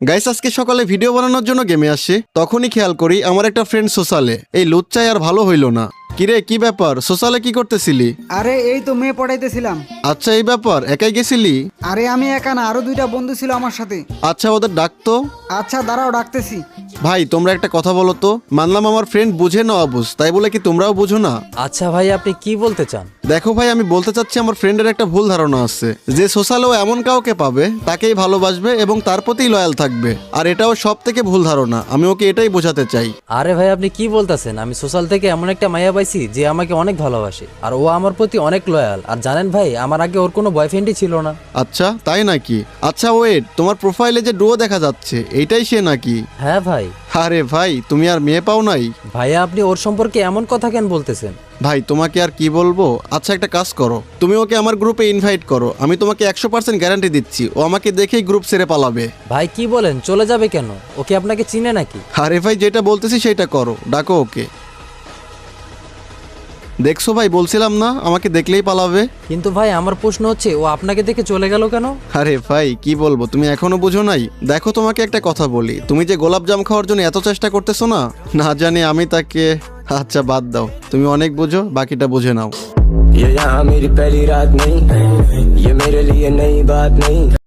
Guys আজকে সকালে video বানানোর জন্য গেমে আসে, তখনই খেয়াল করি আমার একটা ফ্রেন্ড সোশ্যালে এই লুচ্চাই আর ভালো হইল না। কিরে কি ব্যাপার, সোশ্যালে কি করতেছিলি? আরে এই তো মেয়ে পড়াইতেছিলাম। আচ্ছা এই ব্যাপার, একাই গেছিলি? আরে আমি একা না, আরো দুইটা বন্ধু ছিল আমার সাথে। আচ্ছা ওদের ডাকতো। আচ্ছা দাঁড়াও, ডাকতেছি। ভাই তোমরা একটা কথা বলো তো, মানলাম আমার ফ্রেন্ড বুঝে না অবুঝ, তাই বলে কি তোমরাও বুঝো না? আচ্ছা ভাই, আপনি কি বলতে চান? দেখো ভাই, আমি বলতে চাচ্ছি আমার ফ্রেন্ডের একটা ভুল ধারণা আছে যে সোশ্যালেও এমন কাউকে পাবে তাকেই ভালোবাসবে এবং তার প্রতি লয়াল থাকবে, আর এটাও সব থেকে ভুল ধারণা। আমি ওকে এটাই বোঝাতে চাই। আরে ভাই আপনি কি বলতেছেন? আমি সোশ্যাল থেকে এমন একটা মাইয়া পাইছি যে আমাকে অনেক ভালোবাসে, আর ও আমার প্রতি অনেক লয়াল। আর জানেন ভাই, আমার আগে ওর কোনো বয়ফ্রেন্ডই ছিল না। আচ্ছা তাই নাকি? আচ্ছা ওয়েট, তোমার প্রোফাইলে যে ডুও দেখা যাচ্ছে এইটাই সে নাকি? হ্যাঁ ভাই। আরে ভাই তুমি আর মেয়ে পাও নাই? ভাইয়া আপনি ওর সম্পর্কে এমন কথা কেন বলতেছেন? ভাই তোমাকে আর কি বলবো। আচ্ছা একটা কাজ করো, তুমি ওকে আমার গ্রুপে ইনভাইট করো, আমি তোমাকে 100% গ্যারান্টি দিচ্ছি ও আমাকে দেখেই গ্রুপ ছেড়ে পালাবে। ভাই কি বলেন, চলে যাবে কেন? ওকে আপনাকে চিনে নাকি? আরে ভাই যেটা বলতেছি সেটা করো, ডাকো ওকে। দেখছো ভাই, বলছিলাম না আমাকে দেখলেই পালাবে। কিন্তু ভাই আমার প্রশ্ন হচ্ছে, ও আপনাকে দেখে চলে গেল কেন? আরে ভাই কি বলবো, তুমি এখনো বুঝো নাই? দেখো তোমাকে একটা কথা বলি, তুমি যে গোলাপ জাম খাওয়ার জন্য এত চেষ্টা করতেছো না, না জানি আমি তাকে। আচ্ছা বাদ দাও, তুমি অনেক বুঝো, বাকিটা বুঝে নাও। ये यहाँ मेरी पहली रात नहीं, ये मेरे लिए नई बात नहीं।